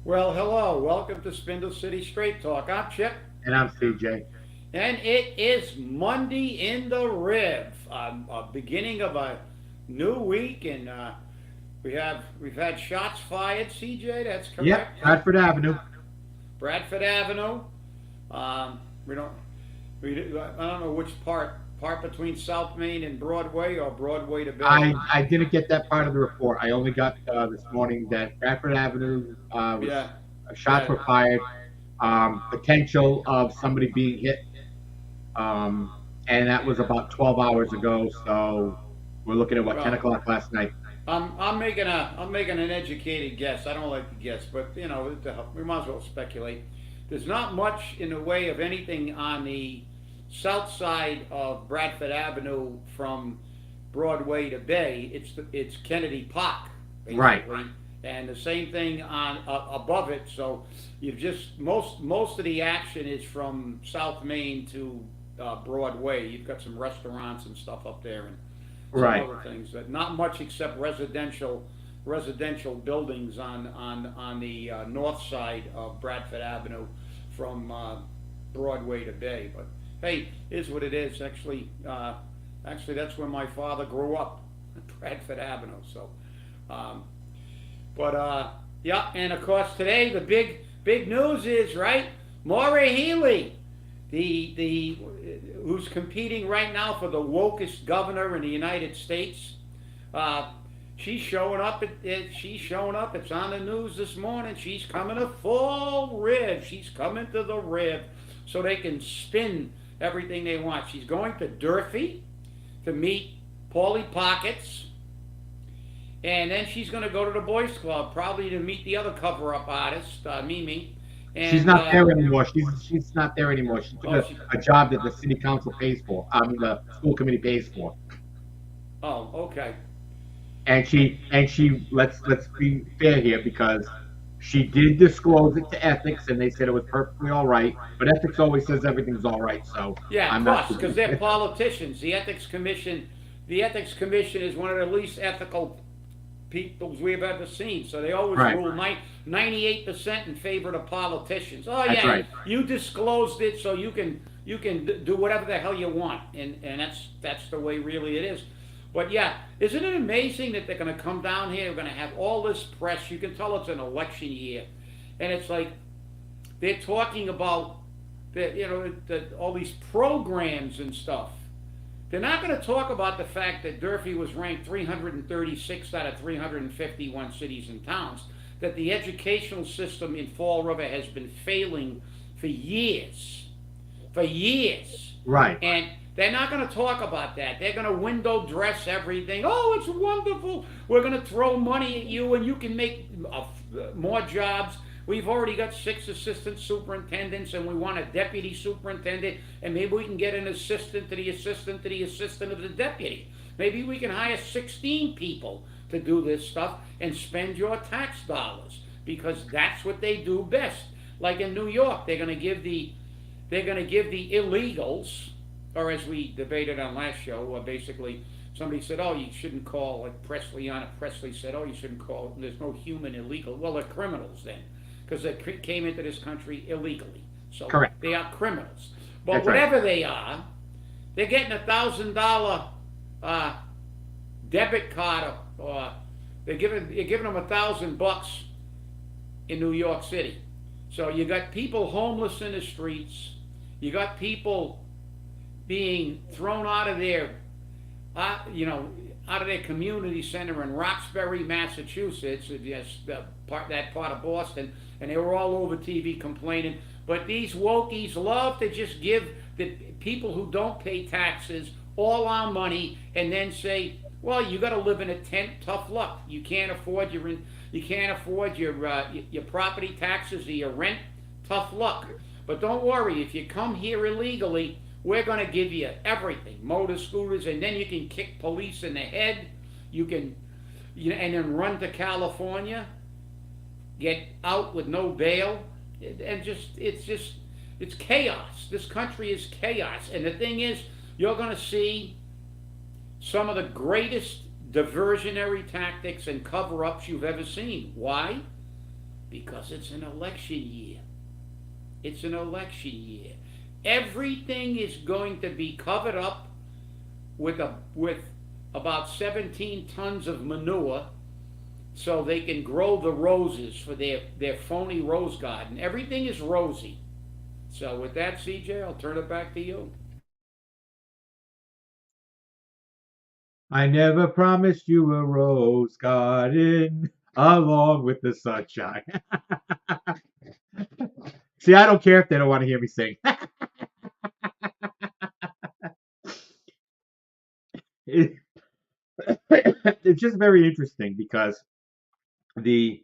Well, hello. Welcome to Spindle City Straight Talk. I'm Chip, And I'm CJ. and it is Monday in the Riv, beginning of a new week, and we've had shots fired. CJ, that's Yep, correct. Bradford Avenue. Bradford Avenue. We don't. I don't know which part between South Main and Broadway, or Broadway to Bay. I didn't get that part of the report. I only got this morning that Bradford Avenue was Yeah, shots yeah. were fired, potential of somebody being hit, um, and that was about 12 hours ago. So we're looking at what 10 Well, o'clock last night. I'm making an educated guess. I don't like to guess, but we might as well speculate. There's not much in the way of anything on the south side of Bradford Avenue from Broadway to Bay. It's Kennedy Park Right, basically, and the same thing on above it. So you've just most of the action is from South Main to Broadway. You've got some restaurants and stuff up there, and some right. other things. That not much except residential buildings on the north side of Bradford Avenue from Broadway to Bay. But hey, is what it is. Actually, that's where my father grew up, Bradford Avenue. So, um, yeah, and of course today the big news is right, Maura Healy, the who's competing right now for the wokest governor in the United States. Uh, she's showing up. She's showing up. It's on the news this morning. She's coming to full Riv. She's coming to the Riv, so they can spin everything they want. She's going to Durfee to meet Paulie Pockets, and then she's going to go to the Boys Club, probably to meet the other cover-up artist, Mimi. She's And not there anymore. She's not there anymore. She took oh, she, a job that the city council pays for. I mean, the school committee pays for. oh, okay. And she let's be fair here because she did disclose it to ethics and they said it was perfectly all right, but ethics always says everything's all right, so Yeah, of I'm not course, because they're politicians. The ethics commission is one of the least ethical peoples we've ever seen. So they always right. rule 98% in favor of the politicians. Oh That's yeah, right. you disclosed it, so you can do whatever the hell you want, and that's the way really it is. But yeah, isn't it amazing that they're going to come down here? They're going to have all this press. You can tell it's an election year, and it's like they're talking about all these programs and stuff. They're not going to talk about the fact that Durfee was ranked 336 out of 351 cities and towns, that the educational system in Fall River has been failing for years. For years. Right. And they're not going to talk about that. They're going to window dress everything. Oh, it's wonderful. We're going to throw money at you and you can make more jobs. We've already got 6 assistant superintendents and we want a deputy superintendent, and maybe we can get an assistant to the assistant to the assistant of the deputy. Maybe we can hire 16 people to do this stuff and spend your tax dollars, because that's what they do best. Like in New York, they're going to give the illegals, or as we debated on last show, basically somebody said, oh, you shouldn't call, like Presley said, oh, you shouldn't call, there's no human illegal. Well, they're criminals then, because they came into this country illegally. So Correct. they are criminals. But That's whatever right. they are, they're getting $1,000 debit card, or you're giving them $1,000 in New York City. So you got people homeless in the streets. You got people being thrown out of their, out of their community center in Roxbury, Massachusetts. Yes, that part of Boston, and they were all over TV complaining. But these wokies love to just give the people who don't pay taxes all our money, and then say, "Well, you got to live in a tent. Tough luck. You can't afford your property taxes or your rent. Tough luck. But don't worry, if you come here illegally, we're going to give you everything, motor scooters, and then you can kick police in the head. You can, and then run to California, get out with no bail, and it's chaos. This country is chaos, and the thing is, you're going to see some of the greatest diversionary tactics and cover-ups you've ever seen. Why? Because it's an election year. It's an election year. Everything is going to be covered up with about 17 tons of manure so they can grow the roses for their phony rose garden. Everything is rosy. So with that, CJ, I'll turn it back to you. I never promised you a rose garden along with the sunshine. See, I don't care if they don't want to hear me sing. It's just very interesting because the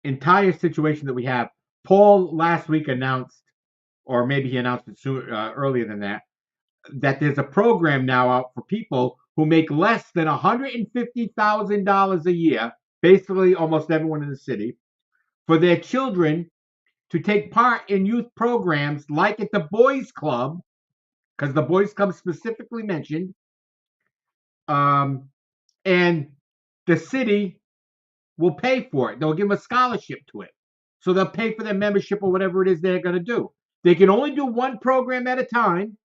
entire situation that we have, Paul last week announced, or maybe he announced it earlier than that, that there's a program now out for people who make less than $150,000 a year, basically almost everyone in the city, for their children to take part in youth programs like at the Boys Club, because the Boys Club specifically mentioned, and the city will pay for it. They'll give them a scholarship to it. So they'll pay for their membership or whatever it is they're going to do. They can only do one program at a time,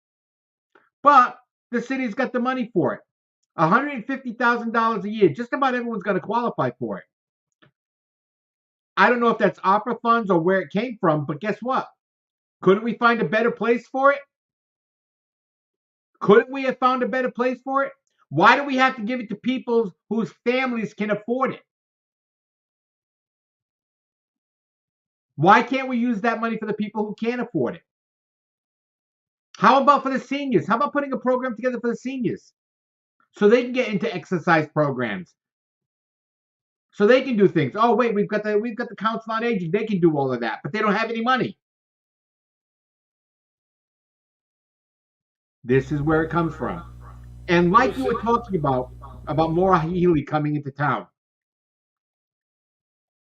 but the city's got the money for it. $150,000 a year. Just about everyone's going to qualify for it. I don't know if that's opera funds or where it came from, but guess what? Couldn't we find a better place for it? Couldn't we have found a better place for it? Why do we have to give it to people whose families can afford it? Why can't we use that money for the people who can't afford it? How about for the seniors? How about putting a program together for the seniors so they can get into exercise programs, so they can do things? Oh wait, we've got the Council on Aging. They can do all of that, but they don't have any money. This is where it comes from. And like you were talking about Maura Healy coming into town,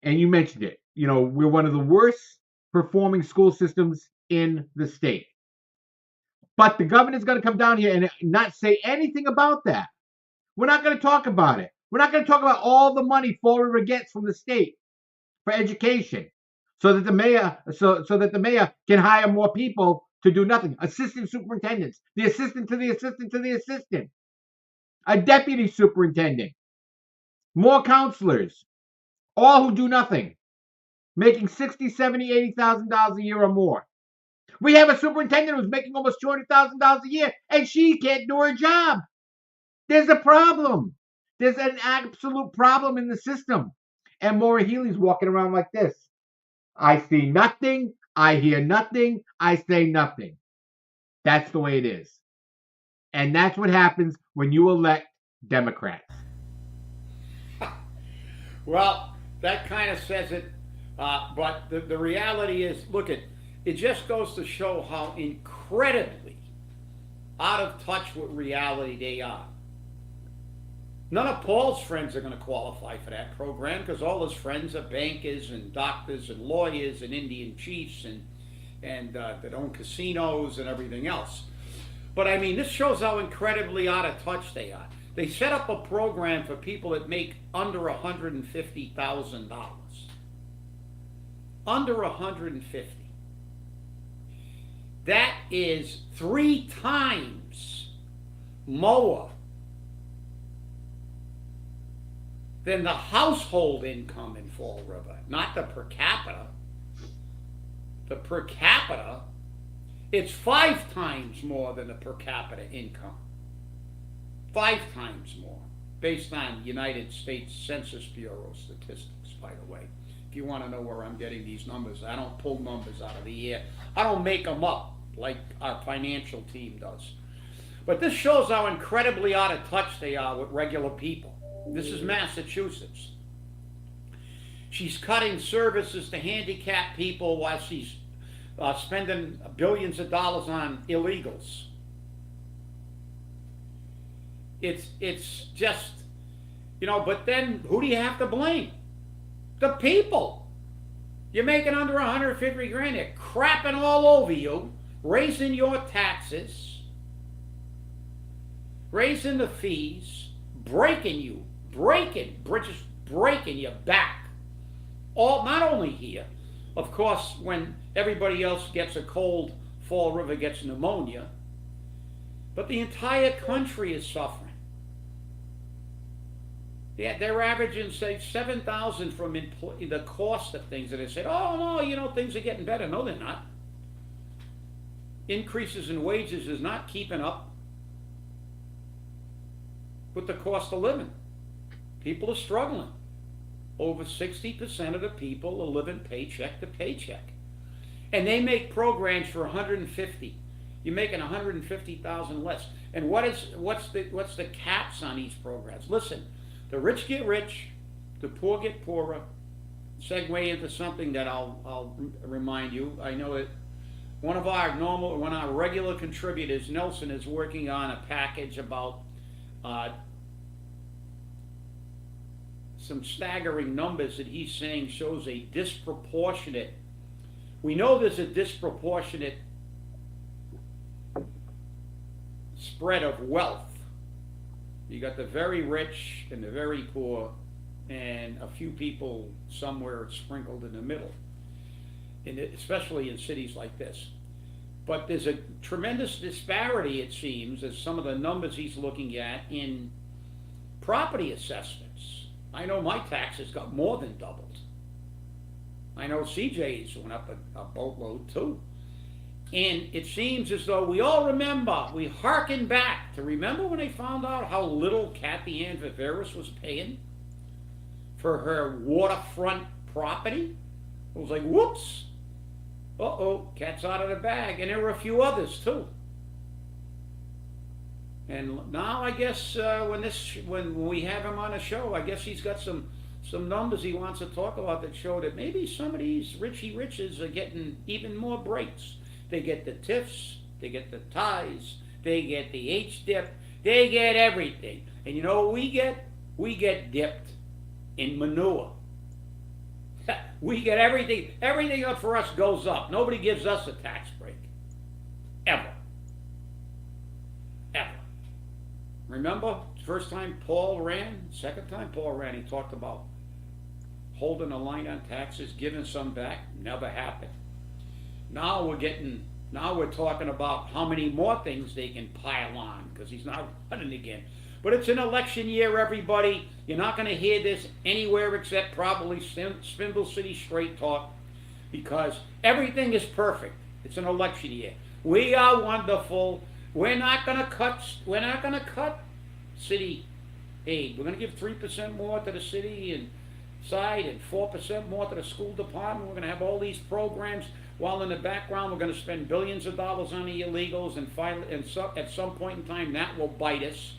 and you mentioned it. You know, we're one of the worst performing school systems in the state. But the governor's going to come down here and not say anything about that. We're not going to talk about it. We're not going to talk about all the money Fall River gets from the state for education, so that the mayor can hire more people to do nothing. Assistant superintendents, the assistant to the assistant to the assistant, a deputy superintendent, more counselors, all who do nothing, making $60,000, $70,000, $80,000 a year or more. We have a superintendent who's making almost $200,000 a year, and she can't do her job. There's a problem. There's an absolute problem in the system. And Maura Healy's walking around like this. I see nothing. I hear nothing. I say nothing. That's the way it is. And that's what happens when you elect Democrats. Well, that kind of says it. But the reality is, look, it just goes to show how incredibly out of touch with reality they are. None of Paul's friends are going to qualify for that program because all his friends are bankers and doctors and lawyers and Indian chiefs and that own casinos and everything else. But I mean, this shows how incredibly out of touch they are. They set up a program for people that make under $150,000. Under 150. That is 3 times more than the household income in Fall River, not the per capita. The per capita, it's 5 times more than the per capita income. 5 times more, based on United States Census Bureau statistics, by the way. If you want to know where I'm getting these numbers, I don't pull numbers out of the air. I don't make them up like our financial team does. But this shows how incredibly out of touch they are with regular people. This is Massachusetts. She's cutting services to handicapped people while she's spending billions of dollars on illegals. It's just, but then who do you have to blame? The people. You're making under 150 grand. They're crapping all over you, raising your taxes, raising the fees, breaking your back. not only here, of course, when everybody else gets a cold, Fall River gets pneumonia, but the entire country is suffering. They're averaging, say, 7,000 from the cost of things. And they said, oh, no, things are getting better. No, they're not. Increases in wages is not keeping up with the cost of living. People are struggling. Over 60% of the people are living paycheck to paycheck. And they make programs for 150. You're making 150,000 less. And what's the caps on these programs? Listen, the rich get rich, the poor get poorer. Segue into something that I'll remind you. I know that one of our regular contributors, Nelson, is working on a package about some staggering numbers that he's saying shows a disproportionate. We know there's a disproportionate spread of wealth. You got the very rich and the very poor, and a few people somewhere sprinkled in the middle, especially in cities like this. But there's a tremendous disparity, it seems, as some of the numbers he's looking at in property assessments. I know my taxes got more than doubled. I know CJ's went up a boatload too. And it seems as though we all remember, we hearken back to remember when they found out how little Kathy Ann Viveris was paying for her waterfront property. It was like, whoops, uh-oh, cat's out of the bag. And there were a few others too. And now I guess when we have him on a show, I guess he's got some numbers he wants to talk about that show that maybe some of these Richie Riches are getting even more breaks. They get the TIFs, they get the ties, they get the H-dip, they get everything. And you know what we get? We get dipped in manure. We get everything. Everything up for us goes up. Nobody gives us a tax break. Ever. Ever. Remember, first time Paul ran, second time Paul ran, he talked about holding a line on taxes, giving some back. Never happened. Now we're talking about how many more things they can pile on because he's not running again. But it's an election year, everybody. You're not going to hear this anywhere except probably Spindle City Straight Talk because everything is perfect. It's an election year. We are wonderful. We're not going to cut city aid. We're going to give 3% more to the city and side and 4% more to the school department. We're going to have all these programs. While in the background, we're going to spend billions of dollars on the illegals, and finally, at some point in time, that will bite us.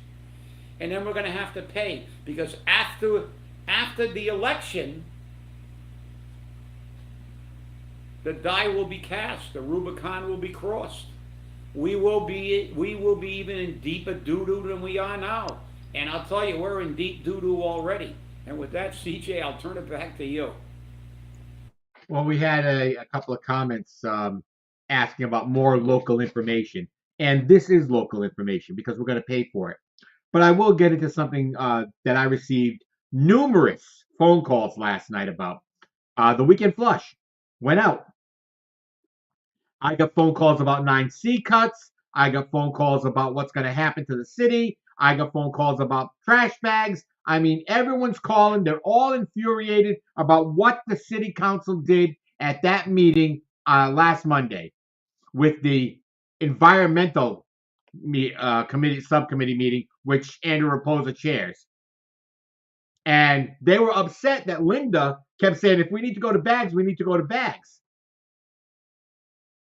And then we're going to have to pay because after the election, the die will be cast, the Rubicon will be crossed. We will be even in deeper doo-doo than we are now. And I'll tell you, we're in deep doo-doo already. And with that, CJ, I'll turn it back to you. Well, we had a couple of comments asking about more local information. And this is local information because we're going to pay for it. But I will get into something that I received numerous phone calls last night about. The weekend flush went out. I got phone calls about 9C cuts. I got phone calls about what's going to happen to the city. I got phone calls about trash bags. I mean, everyone's calling. They're all infuriated about what the city council did at that meeting last Monday with the environmental subcommittee meeting, which Andrew Raposa chairs. And they were upset that Linda kept saying, if we need to go to bags, we need to go to bags.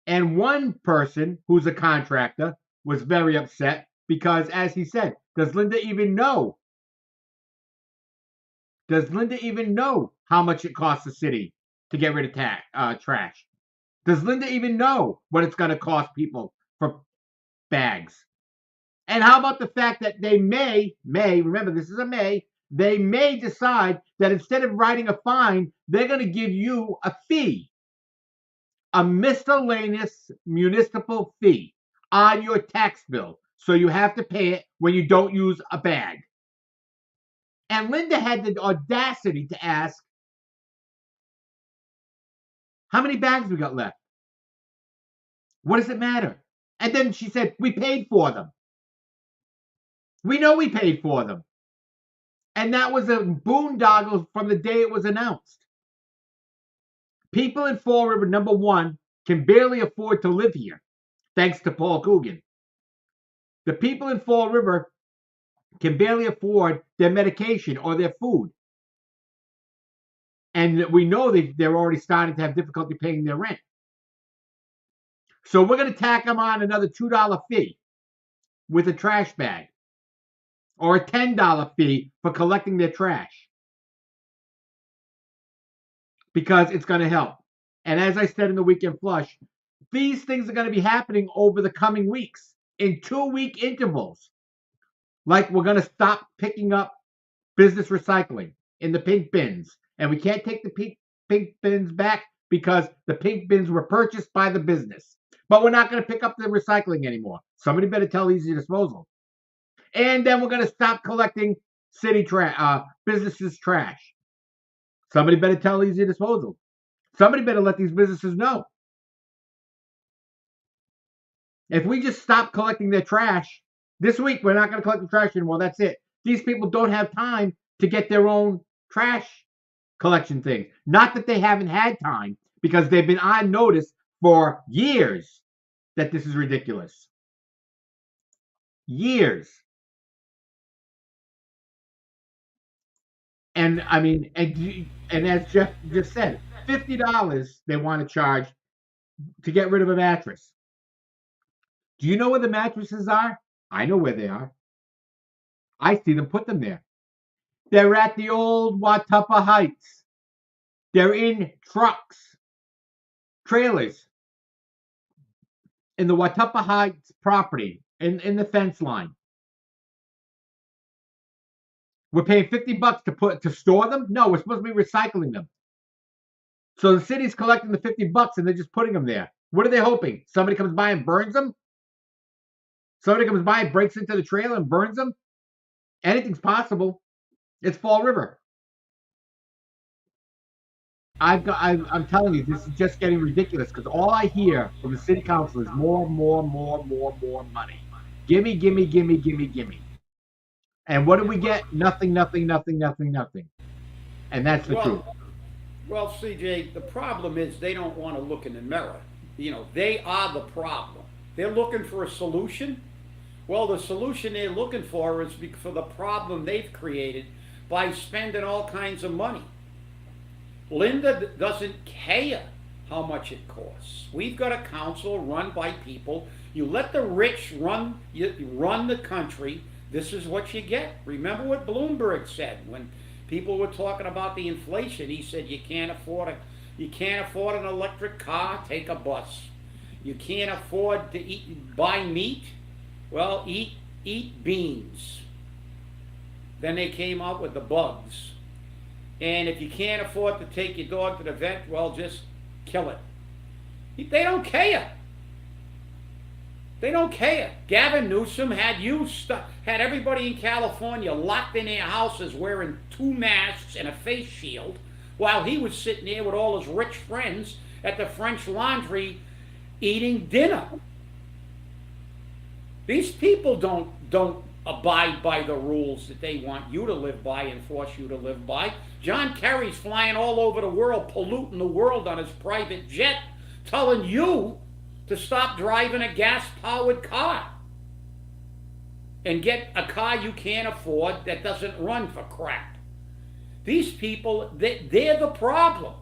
And one person who's a contractor was very upset because, as he said, does Linda even know? Does Linda even know how much it costs the city to get rid of trash? Does Linda even know what it's going to cost people for bags? And how about the fact that they may, remember this is a may, they may decide that instead of writing a fine, they're going to give you a fee. A miscellaneous municipal fee on your tax bill. So you have to pay it when you don't use a bag. And Linda had the audacity to ask, How many bags we got left? What does it matter? And then she said, we paid for them. We know we paid for them. And that was a boondoggle from the day it was announced. People in Fall River, number one, can barely afford to live here, thanks to Paul Coogan. The people in Fall River can barely afford their medication or their food. And we know they're already starting to have difficulty paying their rent. So we're going to tack them on another $2 fee with a trash bag, or a $10 fee for collecting their trash, because it's going to help. And as I said in the Weekend Flush, these things are going to be happening over the coming weeks in 2-week intervals. Like, we're going to stop picking up business recycling in the pink bins. And we can't take the pink bins back because the pink bins were purchased by the business. But we're not going to pick up the recycling anymore. Somebody better tell Easy Disposal. And then we're going to stop collecting businesses' trash. Somebody better tell Easy Disposal. Somebody better let these businesses know. If we just stop collecting their trash this week, we're not going to collect the trash anymore. That's it. These people don't have time to get their own trash collection things. Not that they haven't had time, because they've been on notice for years that this is ridiculous. Years. And I mean, and as Jeff just said, $50 they want to charge to get rid of a mattress. Do you know where the mattresses are? I know where they are. I see them put them there. They're at the old Watuppa Heights. They're in trucks, trailers, in the Watuppa Heights property, in the fence line. We're paying $50 to store them? No, we're supposed to be recycling them. So the city's collecting the $50 and they're just putting them there. What are they hoping? Somebody comes by and burns them? Somebody comes by, breaks into the trailer and burns them? Anything's possible. It's Fall River. I'm telling you, this is just getting ridiculous, because all I hear from the city council is more money. Gimme. And what do we get? Nothing. And that's the truth. Well, CJ, the problem is they don't want to look in the mirror. They are the problem. They're looking for a solution. Well, the solution they're looking for is for the problem they've created by spending all kinds of money. Linda doesn't care how much it costs. We've got a council run by people. You let the rich run the country. This is what you get. Remember what Bloomberg said when people were talking about the inflation. He said you can't afford an electric car, take a bus. You can't afford to buy meat. Well, eat beans. Then they came out with the bugs. And if you can't afford to take your dog to the vet, well, just kill it. They don't care. They don't care. Gavin Newsom had everybody in California locked in their houses wearing 2 masks and a face shield, while he was sitting there with all his rich friends at the French Laundry eating dinner. These people don't abide by the rules that they want you to live by and force you to live by. John Kerry's flying all over the world, polluting the world on his private jet, telling you to stop driving a gas-powered car and get a car you can't afford that doesn't run for crap. These people, they're the problem.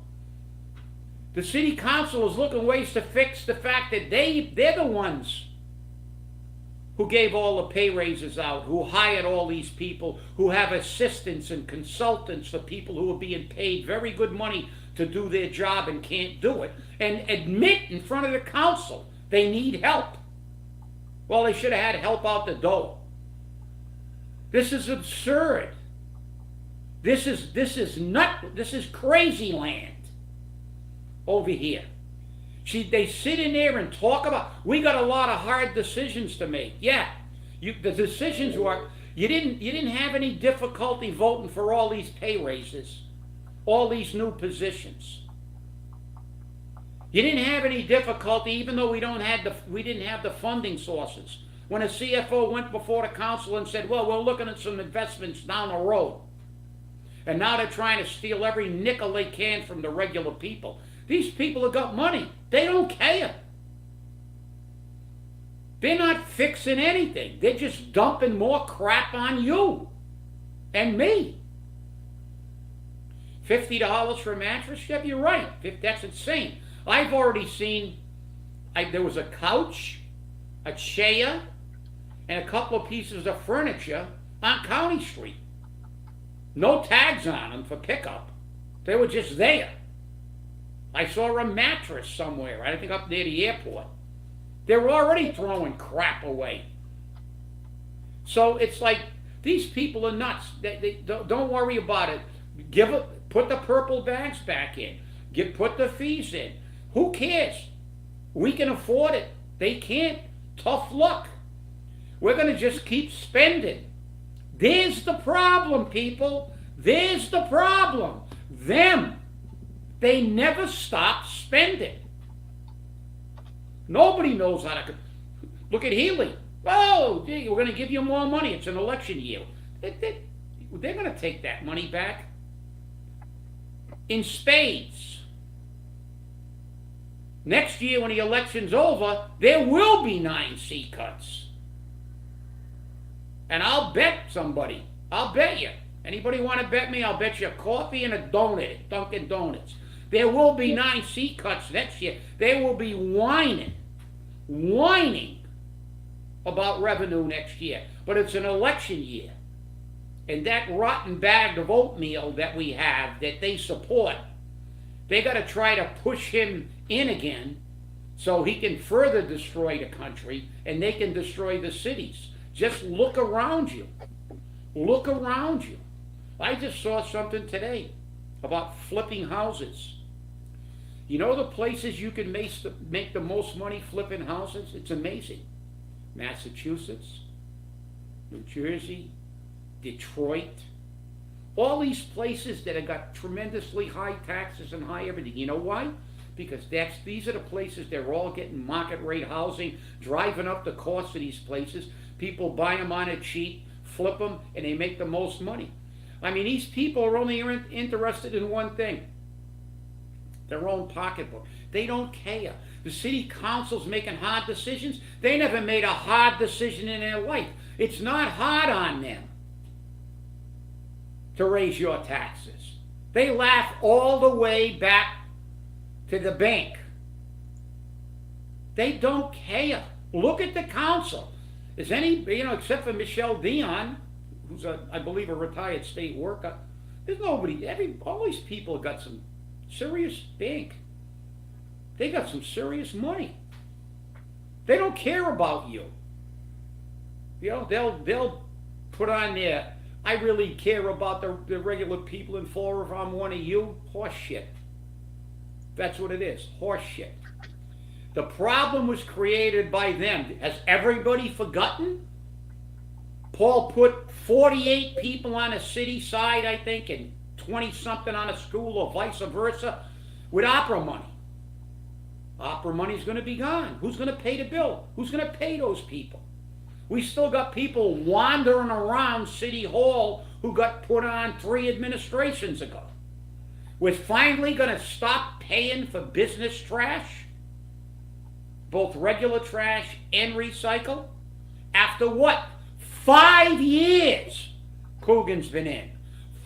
The city council is looking ways to fix the fact that they're the ones who gave all the pay raises out, who hired all these people, who have assistants and consultants for people who are being paid very good money to do their job and can't do it, and admit in front of the council they need help. Well, they should have had help out the door. This is absurd. This is crazy land over here. They sit in there and talk about, we got a lot of hard decisions to make. Yeah, the decisions were, you didn't have any difficulty voting for all these pay raises, all these new positions. You didn't have any difficulty, even though we didn't have the funding sources. When a CFO went before the council and said, "Well, we're looking at some investments down the road," and now they're trying to steal every nickel they can from the regular people. These people have got money. They don't care. They're not fixing anything. They're just dumping more crap on you and me. $50 for a mattress? Yeah, you're right. That's insane. I've already seen, there was a couch, a chair, and a couple of pieces of furniture on County Street. No tags on them for pickup. They were just there. I saw a mattress somewhere, I think up near the airport. They were already throwing crap away. So it's like, these people are nuts. They don't worry about it. Put the purple bags back in. Put the fees in. Who cares? We can afford it. They can't. Tough luck. We're going to just keep spending. There's the problem, people. There's the problem. Them. They never stop spending. Nobody knows how to. Look at Healy. Oh, we're going to give you more money. It's an election year. They're going to take that money back in spades. Next year, when the election's over, there will be 9 seat cuts. And I'll bet somebody. I'll bet you. Anybody want to bet me? I'll bet you a coffee and a donut at Dunkin' Donuts. There will be 9 seat cuts next year. They will be whining about revenue next year. But it's an election year. And that rotten bag of oatmeal that we have, that they support, they got to try to push him in again so he can further destroy the country and they can destroy the cities. Just look around you. Look around you. I just saw something today about flipping houses. You know the places you can make the most money flipping houses? It's amazing. Massachusetts, New Jersey, Detroit, all these places that have got tremendously high taxes and high everything. You know why? Because these are the places they're all getting market rate housing, driving up the cost of these places. People buy them on it cheap, flip them, and they make the most money. I mean, these people are only interested in one thing: their own pocketbook. They don't care. The city council's making hard decisions. They never made a hard decision in their life. It's not hard on them to raise your taxes. They laugh all the way back to the bank. They don't care. Look at the council. Is any, except for Michelle Dion, who's I believe a retired state worker, there's nobody, all these people have got some serious bank. They got some serious money. They don't care about you. They'll put on there, I really care about the regular people in Florida if I'm one of you. Horse shit. That's what it is. Horse shit. The problem was created by them. Has everybody forgotten? Paul put 48 people on a city side, I think, and 20-something on a school, or vice versa, with opera money. Opera money's going to be gone. Who's going to pay the bill? Who's going to pay those people? We still got people wandering around City Hall who got put on 3 administrations ago. We're finally going to stop paying for business trash, both regular trash and recycle. After what? 5 years Coogan's been in.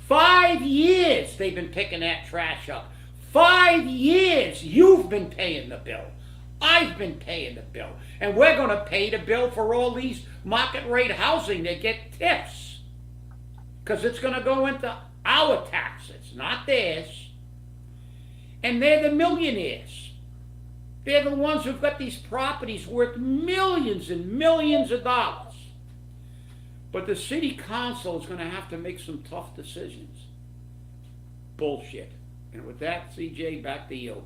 5 years they've been picking that trash up. 5 years you've been paying the bill. I've been paying the bill. And we're going to pay the bill for all these market rate housing that get TIFs. Because it's going to go into our taxes, not theirs. And they're the millionaires. They're the ones who've got these properties worth millions and millions of dollars. But the city council is going to have to make some tough decisions. Bullshit. And with that, CJ, back to you.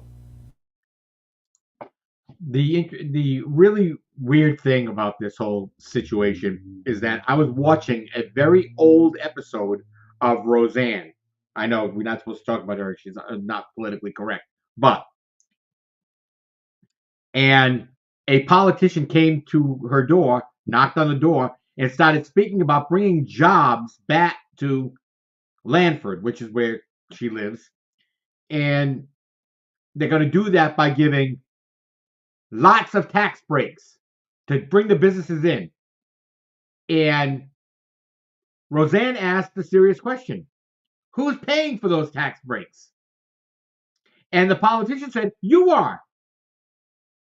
The really weird thing about this whole situation is that I was watching a very old episode of Roseanne. I know we're not supposed to talk about her. She's not politically correct. But And a politician came to her door, knocked on the door, and started speaking about bringing jobs back to Lanford, which is where she lives. And they're going to do that by giving lots of tax breaks to bring the businesses in. And Roseanne asked the serious question, who's paying for those tax breaks? And the politician said, you are.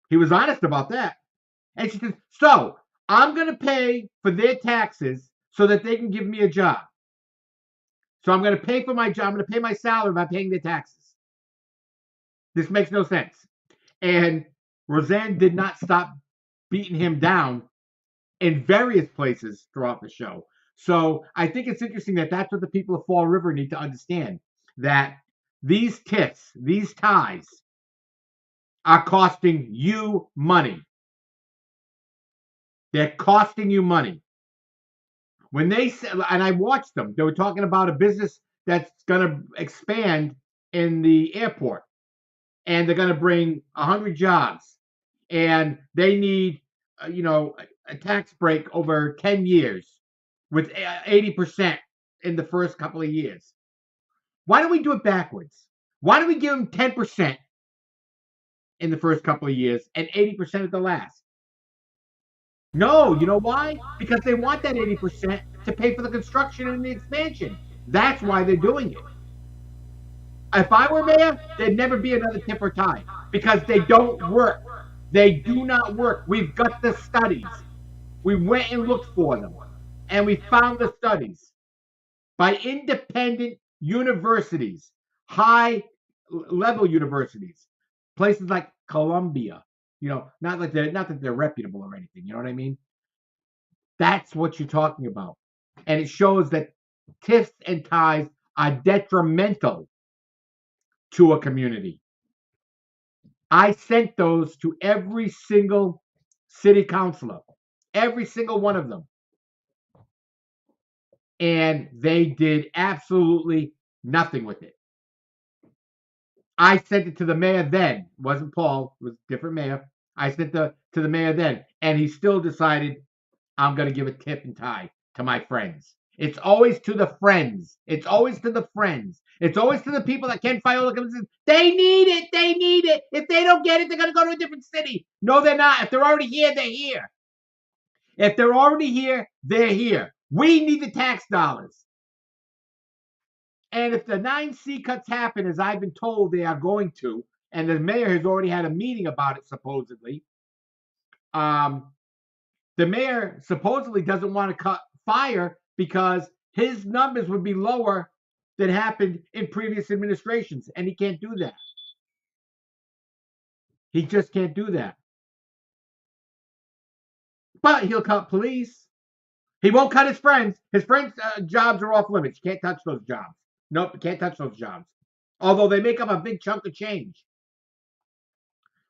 He was honest about that. And she said, so I'm going to pay for their taxes so that they can give me a job. So I'm going to pay for my job. I'm going to pay my salary by paying their taxes. This makes no sense. And Roseanne did not stop beating him down in various places throughout the show. So I think it's interesting that that's what the people of Fall River need to understand, that these TIFs, these ties, are costing you money. They're costing you money. When they said, and I watched them, they were talking about a business that's going to expand in the airport, and they're going to bring 100 jobs, and they need, a tax break over 10 years with 80% in the first couple of years. Why don't we do it backwards? Why don't we give them 10% in the first couple of years and 80% at the last? No, you know why? Because they want that 80% to pay for the construction and the expansion. That's why they're doing it. If I were mayor, there'd never be another tip or tie because they don't work. They do not work. We've got the studies. We went and looked for them, and we found the studies by independent universities, high-level universities, places like Columbia. Not that they're reputable or anything. You know what I mean? That's what you're talking about, and it shows that TIFs and ties are detrimental to a community. I sent those to every single city councilor, every single one of them. And they did absolutely nothing with it. I sent it to the mayor then. It wasn't Paul, it was a different mayor. I sent it to the mayor then, and he still decided I'm going to give a tip and tie to my friends. It's always to the friends. It's always to the friends. It's always to the people that Ken Fiola comes in. They need it. They need it. If they don't get it, they're going to go to a different city. No, they're not. If they're already here, they're here. If they're already here, they're here. We need the tax dollars. And if the 9C cuts happen, as I've been told they are going to, and the mayor has already had a meeting about it, supposedly, the mayor supposedly doesn't want to cut fire because his numbers would be lower than happened in previous administrations, and he can't do that. He just can't do that. But he'll cut police. He won't cut his friends. His friends' jobs are off limits. You can't touch those jobs. Nope, you can't touch those jobs. Although they make up a big chunk of change.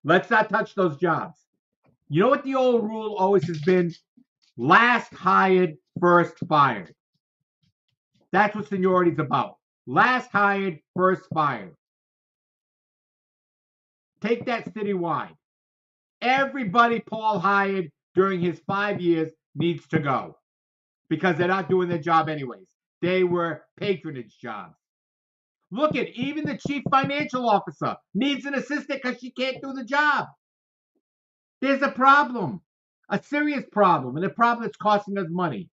Let's not touch those jobs. You know what the old rule always has been? Last hired, first fired. That's what seniority is about. Last hired, first fired. Take that citywide. Everybody Paul hired during his 5 years needs to go because they're not doing their job anyways. They were patronage jobs. Look at even the chief financial officer needs an assistant because she can't do the job. There's a problem, a serious problem, and a problem that's costing us money.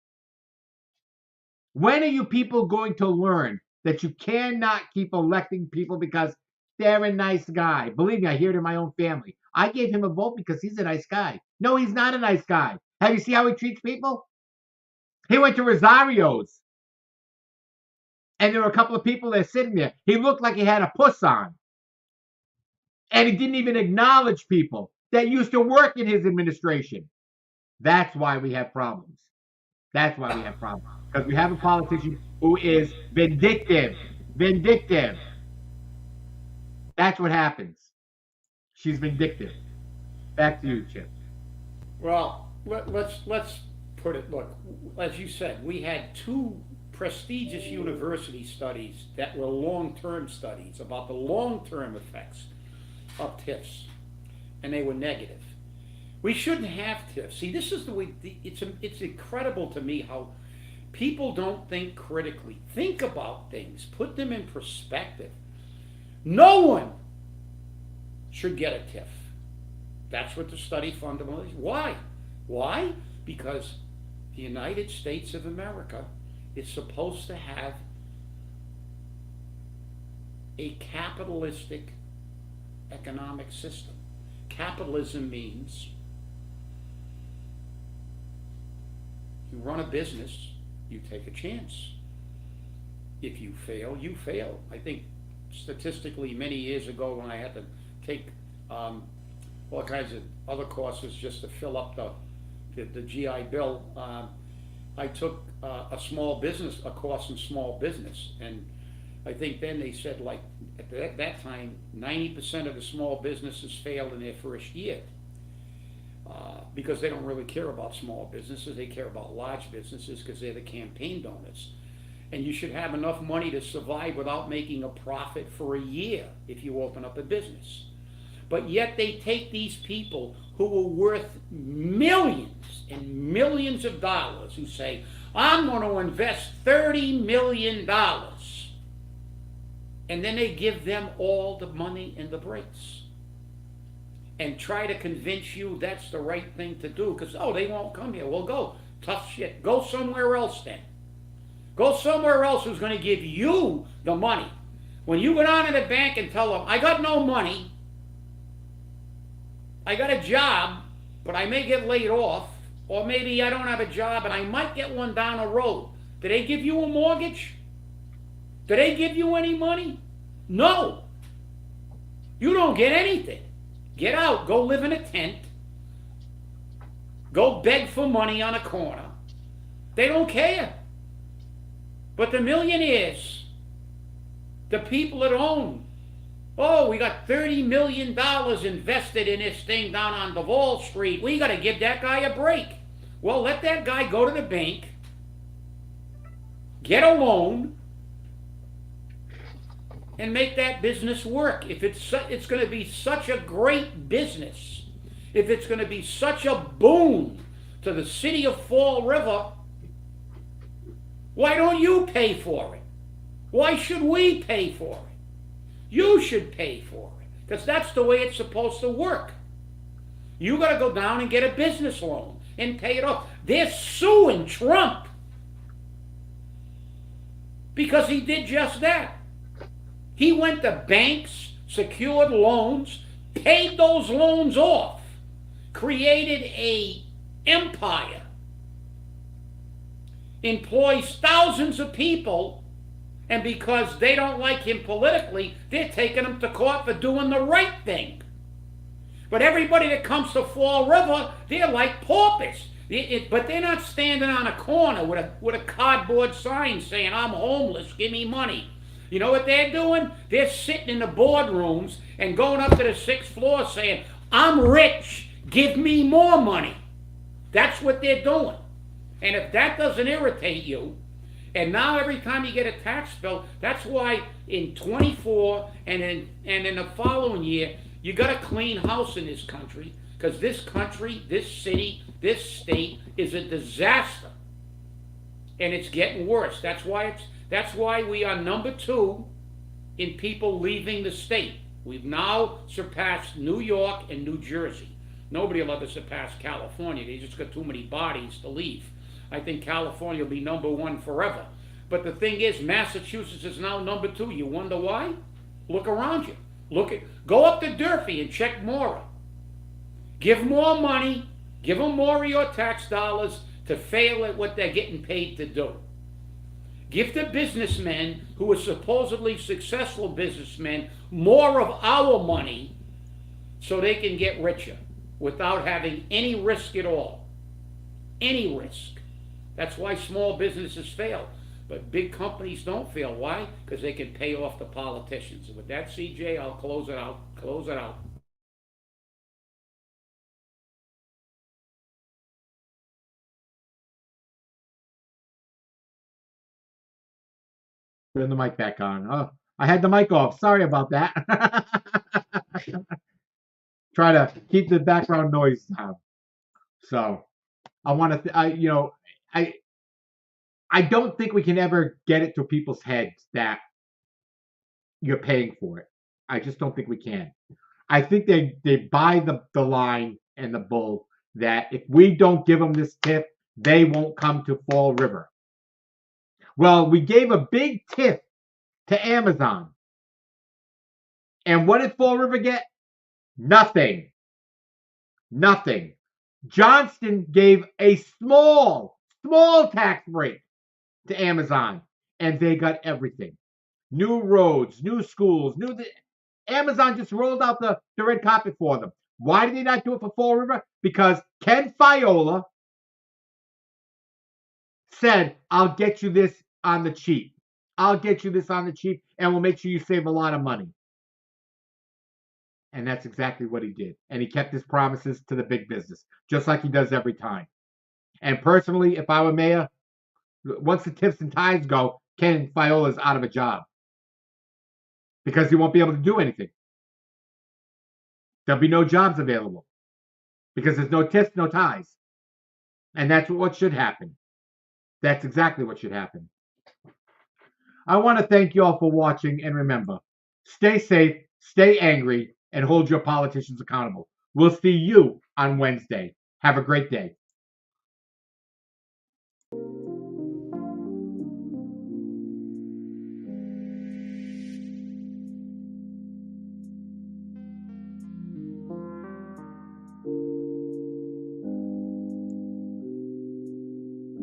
When are you people going to learn that you cannot keep electing people because they're a nice guy? Believe me, I hear it in my own family. I gave him a vote because he's a nice guy. No, he's not a nice guy. Have you seen how he treats people? He went to Rosario's, and there were a couple of people there sitting there. He looked like he had a puss on. And he didn't even acknowledge people that used to work in his administration. That's why we have problems. That's why we have problems. Because we have a politician who is vindictive. Vindictive. That's what happens. She's vindictive. Back to you, Chip. Well, let's put it. Look, as you said, we had two prestigious university studies that were long-term studies about the long-term effects of TIFs, and they were negative. We shouldn't have TIFs. See, this is the way, it's incredible to me how people don't think critically. Think about things, put them in perspective. No one should get a TIF. That's what the study fundamentally is. Why? Why? Because the United States of America is supposed to have a capitalistic economic system. Capitalism means you run a business, you take a chance. If you fail, you fail. I think statistically many years ago when I had to take all kinds of other courses just to fill up the GI Bill, I took a course in small business, and I think then they said, like, at that time, 90% of the small businesses failed in their first year. Because they don't really care about small businesses, they care about large businesses because they're the campaign donors. And you should have enough money to survive without making a profit for a year if you open up a business. But yet they take these people who are worth millions and millions of dollars who say, I'm going to invest $30 million. And then they give them all the money and the breaks. And try to convince you that's the right thing to do because, oh, they won't come here. Well, go. Tough shit. Go somewhere else then. Go somewhere else who's going to give you the money. When you go down to the bank and tell them, I got no money, I got a job, but I may get laid off, or maybe I don't have a job and I might get one down the road. Do they give you a mortgage? Do they give you any money? No. You don't get anything. Get out, go live in a tent, go beg for money on a corner. They don't care. But the millionaires, the people that own, oh, we got $30 million invested in this thing down on the Wall Street. We got to give that guy a break. Well, let that guy go to the bank, get a loan, and make that business work. If it's going to be such a great business, if it's going to be such a boon to the city of Fall River, why don't you pay for it? Why should we pay for it? You should pay for it, because that's the way it's supposed to work. You got to go down and get a business loan and pay it off. They're suing Trump because he did just that. He went to banks, secured loans, paid those loans off, created an empire, employs thousands of people, and because they don't like him politically, they're taking him to court for doing the right thing. But everybody that comes to Fall River, they're like paupers. But they're not standing on a corner with a cardboard sign saying, I'm homeless, give me money. You know what they're doing? They're sitting in the boardrooms and going up to the 6th floor saying, I'm rich, give me more money. That's what they're doing. And if that doesn't irritate you, and now every time you get a tax bill, that's why in 24 and in the following year, you got a clean house in this country, because this country, this city, this state is a disaster. And it's getting worse. That's why we are number 2 in people leaving the state. We've now surpassed New York and New Jersey. Nobody will ever surpass California. They just got too many bodies to leave. I think California will be number 1 forever. But the thing is, Massachusetts is now number 2. You wonder why? Look around you. Go up to Durfee and check Mora. Give more money, give them more of your tax dollars to fail at what they're getting paid to do. Give the businessmen who are supposedly successful businessmen more of our money so they can get richer without having any risk at all. Any risk. That's why small businesses fail. But big companies don't fail. Why? Because they can pay off the politicians. And with that, CJ, I'll close it out. Turn the mic back on. Oh, I had the mic off. Sorry about that. try to keep the background noise down. So I want to, I don't think we can ever get it to people's heads that you're paying for it. I just don't think we can. I think they buy the line and the bull that if we don't give them this tip, they won't come to Fall River. Well, we gave a big tip to Amazon. And what did Fall River get? Nothing. Nothing. Johnston gave a small tax break to Amazon, and they got everything. New roads, new schools, Amazon just rolled out the red carpet for them. Why did they not do it for Fall River? Because Ken Fiola said, I'll get you this on the cheap. I'll get you this on the cheap, and we'll make sure you save a lot of money. And that's exactly what he did. And he kept his promises to the big business, just like he does every time. And personally, if I were mayor, once the tips and ties go, Ken Fiola's out of a job. Because he won't be able to do anything. There'll be no jobs available. Because there's no tips, no ties. And that's what should happen. That's exactly what should happen. I want to thank you all for watching, and remember, stay safe, stay angry, and hold your politicians accountable. We'll see you on Wednesday. Have a great day.